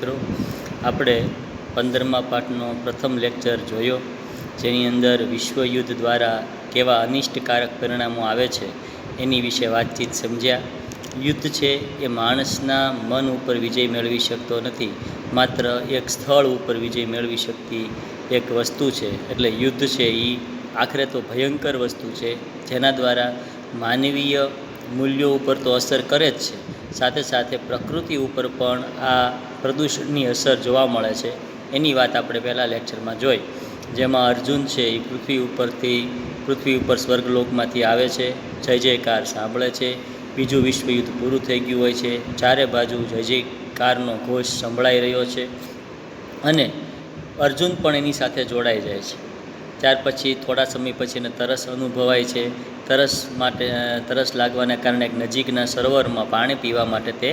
મિત્રો, આપણે 15મા પાઠનો પ્રથમ લેક્ચર જોયો, જેની અંદર વિશ્વયુદ્ધ દ્વારા કેવા અનિષ્ટકારક પરિણામો આવે છે એની વિશે વાતચીત સમજ્યા. યુદ્ધ છે એ માણસના મન ઉપર વિજય મેળવી શકતો નથી, માત્ર એક સ્થળ ઉપર વિજય મેળવી શકતી એક વસ્તુ છે. એટલે યુદ્ધ છે એ આખરે તો ભયંકર વસ્તુ છે, જેના દ્વારા માનવીય મૂલ્યો ઉપર તો અસર કરે જ છે, સાથે સાથે પ્રકૃતિ ઉપર પણ આ પ્રદૂષણની અસર જોવા મળે છે. એની વાત આપણે પહેલાં લેક્ચરમાં જોઈ, જેમાં અર્જુન છે એ પૃથ્વી ઉપર સ્વર્ગલોકમાંથી આવે છે, જય જયકાર સાંભળે છે. બીજું વિશ્વયુદ્ધ પૂરું થઈ ગયું હોય છે, ચારે બાજુ જય જયકારનો ઘોષ સંભળાઈ રહ્યો છે અને અર્જુન પણ એની સાથે જોડાઈ જાય છે. ત્યાર પછી થોડા સમય પછી એને તરસ અનુભવાય છે. તરસ લાગવાને કારણે એક નજીકના સરોવરમાં પાણી પીવા માટે તે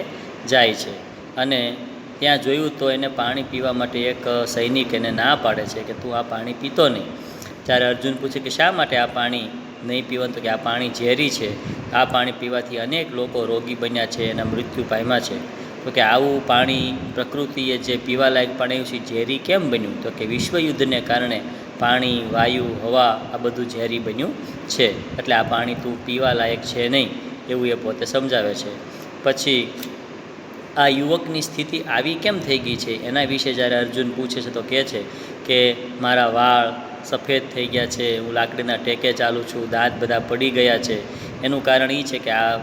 જાય છે અને ત્યાં જોયું તો એને પાણી પીવા માટે એક સૈનિક એને ના પાડે છે કે તું આ પાણી પીતો નહીં. ત્યારે અર્જુન પૂછે કે શા માટે આ પાણી નહીં પીવાનું? તો કે આ પાણી ઝેરી છે, આ પાણી પીવાથી અનેક લોકો રોગી બન્યા છે, એના મૃત્યુ પામ્યા છે. તો કે આવું પાણી પ્રકૃતિએ જે પીવાલાયક પાણી છે ઝેરી કેમ બન્યું? તો કે વિશ્વયુદ્ધને કારણે પાણી, વાયુ, હવા આ બધું ઝેરી બન્યું છે, એટલે આ પાણી તું પીવા લાયક છે નહીં, એવું એ પોતે સમજાવે છે. પછી આ યુવકની સ્થિતિ આવી કેમ થઈ ગઈ છે એના વિશે જ્યારે અર્જુન પૂછે છે તો કહે છે કે મારા વાળ સફેદ થઈ ગયા છે, હું લાકડીના ટેકે ચાલું છું, દાંત બધા પડી ગયા છે. એનું કારણ એ છે કે આ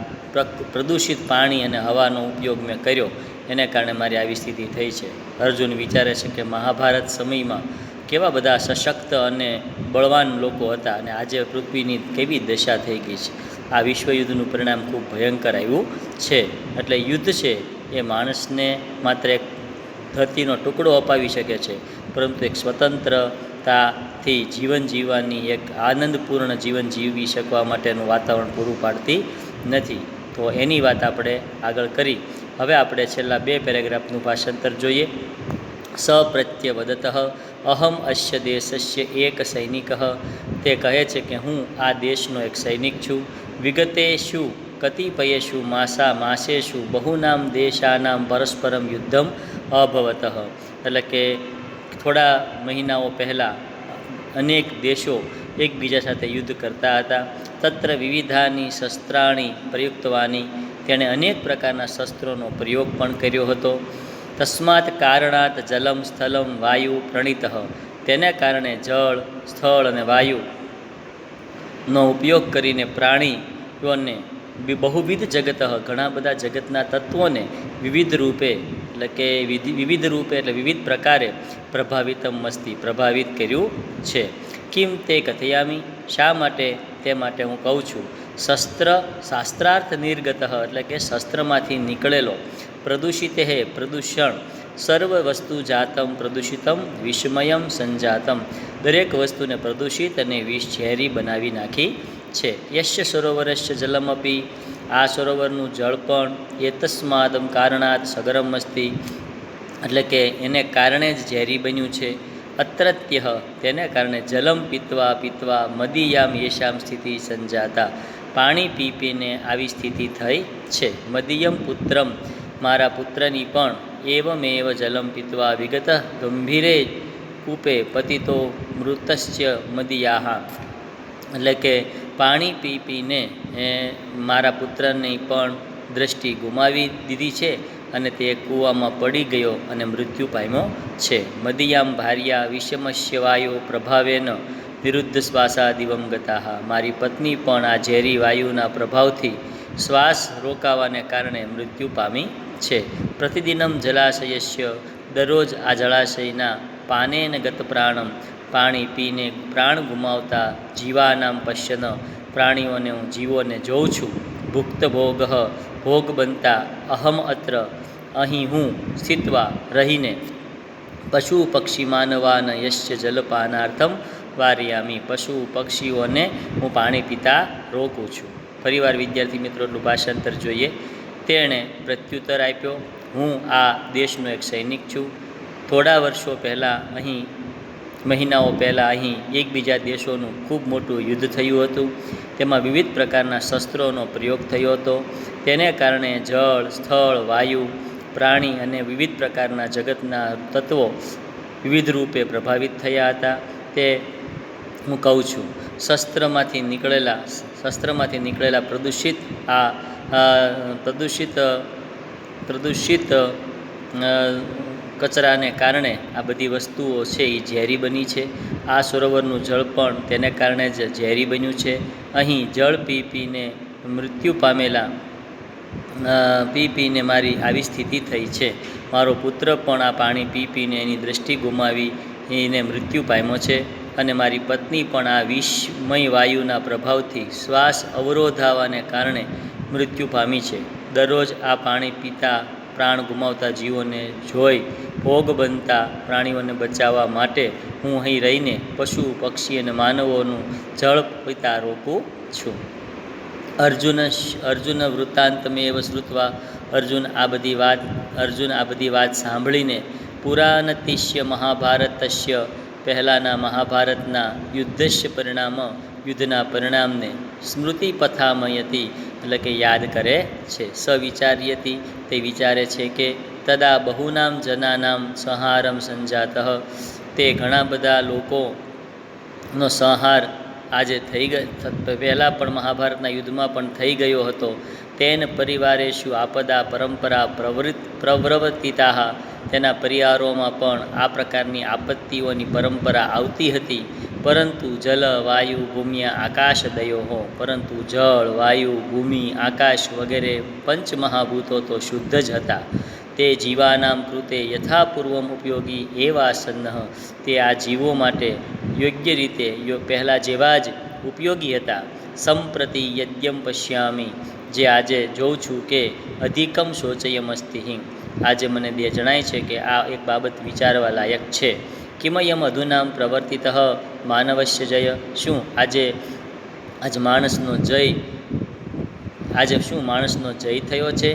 પ્રદૂષિત પાણી અને હવાનો ઉપયોગ મેં કર્યો, એને કારણે મારી આવી સ્થિતિ થઈ છે. અર્જુન વિચારે છે કે મહાભારત સમયમાં કેવા બધા સશક્ત અને બળવાન લોકો હતા અને આજે પૃથ્વીની કેવી દશા થઈ ગઈ છે. આ વિશ્વયુદ્ધનું પરિણામ ખૂબ ભયંકર આવ્યું છે. એટલે યુદ્ધ છે એ માણસને માત્ર એક ધરતીનો ટુકડો અપાવી શકે છે, પરંતુ એક સ્વતંત્રતાથી જીવન જીવવાની, એક આનંદપૂર્ણ જીવન જીવી શકવા માટેનું વાતાવરણ પૂરું પાડતી નથી. તો એની વાત આપણે આગળ કરી. હવે આપણે છેલ્લા 2 પેરેગ્રાફનું ભાષાંતર જોઈએ. સપ્રત્યવદતઃ અહમ અસ્ય દેશસ્ય એક સૈનિક. તે કહે છે કે હું આ દેશનો એક સૈનિક છું. વિગતેષુ કતિપયેષુ માસેષુ બહુનામ દેશાનામ પરસ્પરમ યુદ્ધમ અભવતઃ. એટલે કે થોડા મહિનાઓ પહેલાં અનેક દેશો એકબીજા સાથે યુદ્ધ કરતા હતા. તત્ર વિવિધાની શસ્ત્રાણી પ્રયુક્તવાની, તેણે અનેક પ્રકારના શસ્ત્રોનો પ્રયોગ પણ કર્યો હતો. તસ્માત કારણાત જલમ સ્થલમ વાયુ પ્રણીતઃ, તેને કારણે જળ, સ્થળ અને વાયુનો ઉપયોગ કરીને પ્રાણીઓને બહુવિધ જગત, ઘણા બધા જગતના તત્વોને વિવિધ રૂપે એટલે વિવિધ પ્રકારે પ્રભાવિતમ મસ્તી, પ્રભાવિત કર્યું છે. કિમ તે કથયામી, શા માટે? તે માટે હું કહું છું. શાસ્ત્રાર્થ નિર્ગત, એટલે કે શસ્ત્રમાંથી નીકળેલો, પ્રદૂષિત હે પ્રદૂષણ, સર્વ વસ્તુ જાતમ પ્રદૂષિતમ વિષમયમ સંજાતમ, દરેક વસ્તુને પ્રદૂષિત અને વિષ ઝેરી બનાવી નાખી છે. યશ્ય સરોવરસ્ય જલમપી, આ સરોવરનું જળ પણ એતસ્માદમ કારણાત સગરમ અસ્તિ, એટલે કે એને કારણે જ ઝેરી બન્યું છે. અત્રત્ય, તેને કારણે જલમ પીત્વા પીત્વા મદીયામ યેશામ સ્થિતિ સંજાતા, પાણી પી પીને આવી સ્થિતિ થઈ છે. મદીયમ પુત્રમ, મારા પુત્રની પણ એવમેવ જલમ પીત્વા વિગત ગંભીરે કૂપે પતિતો મૃતસ્ય મદીયાહ, એટલે કે પાણી પી પીને મારા પુત્રની પણ દૃષ્ટિ ગુમાવી દીધી છે અને તે કૂવામાં પડી ગયો અને મૃત્યુ પામ્યો છે. મદીયામ ભાર્યા વિષમસ્ય વાયો પ્રભાવેન નિરુદ્ધ શ્વાસા દિવમ ગતાહ, મારી પત્ની પણ આ ઝેરી વાયુના પ્રભાવથી શ્વાસ રોકાવાને કારણે મૃત્યુ પામી છે. પ્રતિદિનમ જલાશયસ્ય, દરરોજ આ જળાશયના પાનેન ગત પ્રાણમ, પાણી પીને પ્રાણ ગુમાવતા જીવાનામ પશ્યન, પ્રાણીઓને હું જીવોને જોઉં છું. ભુક્ત ભોગ, ભોગ બનતા, અહમ અત્ર, અહીં હું, સ્થિત્વા રહીને, પશુ પક્ષી માનવાન યશ્ય જલપાનાર્થમ વારયામી, પશુ પક્ષીઓને હું પાણી પીતા રોકું છું. ફરીવાર વિદ્યાર્થી મિત્રો એટલું ભાષાંતર જોઈએ. તેણે પ્રત્યુત્તર આપ્યો, હું આ દેશનો એક સૈનિક છું. થોડા વર્ષો પહેલાં મહિનાઓ પહેલાં અહીં એકબીજા દેશોનું ખૂબ મોટું યુદ્ધ થયું હતું. તેમાં વિવિધ પ્રકારના શસ્ત્રોનો પ્રયોગ થયો હતો. તેને કારણે જળ, સ્થળ, વાયુ પ્રાણી અને વિવિધ પ્રકારના જગતના તત્વો વિવિધ રૂપે પ્રભાવિત થયા હતા તે હું કહું છું. શસ્ત્રમાંથી નીકળેલા પ્રદૂષિત કચરાને કારણે આ બધી વસ્તુઓ છે એ ઝેરી બની છે. આ સરોવરનું જળ પણ તેને કારણે જ ઝેરી બન્યું છે. અહીં જળ પીને મૃત્યુ પામેલા પીને મારી આવી સ્થિતિ થઈ છે. મારો પુત્ર પણ આ પાણી પીને એની દૃષ્ટિ ગુમાવી એને મૃત્યુ પામ્યો છે અને મારી પત્ની પણ આ વિષમય વાયુના પ્રભાવથી શ્વાસ અવરોધાવાને કારણે મૃત્યુ પામી છે. દરરોજ આ પાણી પીતા પ્રાણ ગુમાવતા જીવોને જોઈ ભોગ બનતા પ્રાણીઓને બચાવવા માટે હું અહીં રહીને પશુ પક્ષી અને માનવોનું જળ પીતા રોકું છું. અર્જુન વૃત્તાંતમેવ શ્રુત્વા અર્જુન આ બધી વાત સાંભળીને પુરાણતિશ્ય મહાભારતસ્ય પહેલાંના મહાભારતના યુદ્ધના પરિણામને સ્મૃતિ પથામયતી એટલે કે યાદ કરે છે. વિચાર્યતી તે વિચારે છે કે તદા બહુનામ જનાનામ સંહારમ સંજાતઃ તે ઘણા બધા લોકોનો સંહાર આજે થઈ ગયો, પહેલાં પણ મહાભારતના યુદ્ધમાં પણ થઈ ગયો હતો. તેન પરિવારેષુ આપદા પરંપરા પ્રવર્તિતાઃ તેના પરિવારોમાં પણ આ પ્રકારની આપત્તિઓની પરંપરા આવતી હતી. પરંતુ જલ વાયુ ભૂમિ આકાશદયો પરંતુ જળ વાયુ ભૂમિ આકાશ વગેરે પંચમહાભૂતો તો શુદ્ધ જ હતા. તે જીવાનામ કૃતે યથાપૂર્વમ ઉપયોગી એવા સન્નઃ તે આ જીવો માટે યોગ્ય રીતે પહેલાં જેવા જ ઉપયોગી હતા. સંપ્રતિ યદ્યમ પશ્યામિ જે આજે જોઉં છું કે અધિકમ શોચયમસ્તિ આજે મને જણાય છે કે આ એક બાબત વિચારવા લાયક છે. કિમયમ અધુનામ પ્રવર્તિતઃ માનવસ્ય જય શું માણસનો જય થયો છે?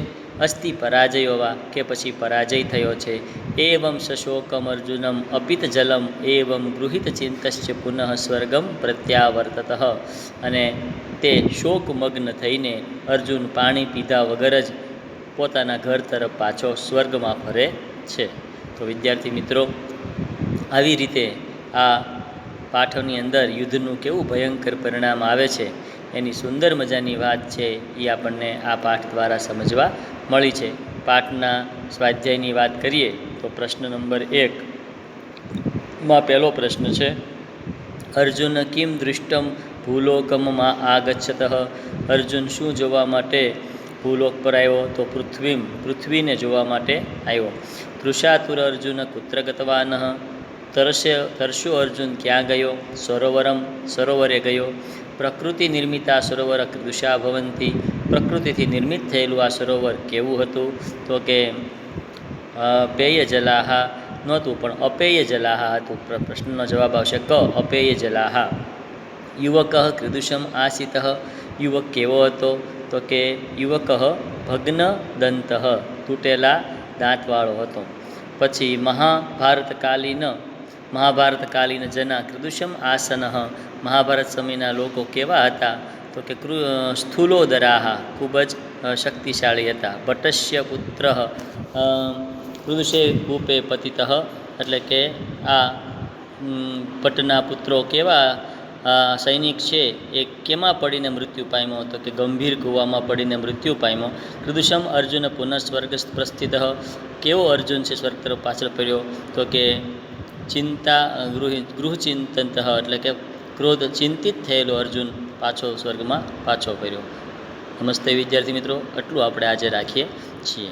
અસ્તિ પરાજયો વા કે પછી પરાજય થયો છે? એવં સશોકમ અર્જુનમ અપિત જલમ એવં ગૃહિત ચિંતશ્ચ પુનઃ સ્વર્ગમ પ્રત્યાવર્તત અને તે શોકમગ્ન થઈને અર્જુન પાણી પીધા વગર જ પોતાના ઘર તરફ પાછો સ્વર્ગમાં ફરે છે. તો વિદ્યાર્થી મિત્રો, આવી રીતે આ પાઠોની અંદર યુદ્ધનું કેવું ભયંકર પરિણામ આવે છે એની સુંદર મજાની વાત છે એ આપણને આ પાઠ દ્વારા સમજવા મળી છે. પાઠના સ્વાધ્યાયની વાત કરીએ તો પ્રશ્ન નંબર 1 પહેલો પ્રશ્ન છે અર્જુન કિમ દૃષ્ટમ ભૂલોકમમાં આગચ્છતઃ અર્જુન શું જોવા માટે ભૂલોક પર આવ્યો? તો પૃથ્વીને જોવા માટે આવ્યો. તૃષાતુર અર્જુન કુત્ર ગતવાનઃ તરસ્યો અર્જુન ક્યાં ગયો? સરોવરે ગયો. પ્રકૃતિ નિર્મિતા સરોવર કૃષા ભવંતી પ્રકૃતિથી નિર્મિત થયેલું આ સરોવર કેવું હતું? તો કે પેય જલાહા નહોતું પણ અપેય જલાહા હતું. પ્રશ્નનો જવાબ આવશે ક અપેય જલાહા. યુવક કીદૃશમ આસિત યુવક કેવો હતો? તો કે યુવક ભગ્ન દંત તૂટેલા દાંતવાળો હતો. પછી મહાભારતકાલીન જના કીદૃશમ આસન મહાભારત સમયના લોકો કેવા હતા? તો કે સ્થૂલોદરાહ ખૂબ જ શક્તિશાળી હતા. ભટ્ટસ્ય પુત્ર કૃદુષે ભૂપે પતિતઃ એટલે કે આ ભટ્ટના પુત્રો કેવા સૈનિક છે એ કેમાં પડીને મૃત્યુ પામ્યો? તો કે ગંભીર કૂવામાં પડીને મૃત્યુ પામ્યો. કૃદુષમ અર્જુન પુનઃ સ્વર્ગ પ્રસ્થિત કેવો અર્જુન છે સ્વર્ગ તરફ પાછળ ફર્યો? તો કે ગૃહચિંતન એટલે કે ક્રોધ ચિંતિત થયેલો અર્જુન સ્વર્ગમાં પાછો ફર્યો. નમસ્તે વિદ્યાર્થી મિત્રો, આટલું આપણે આજે રાખીએ છીએ.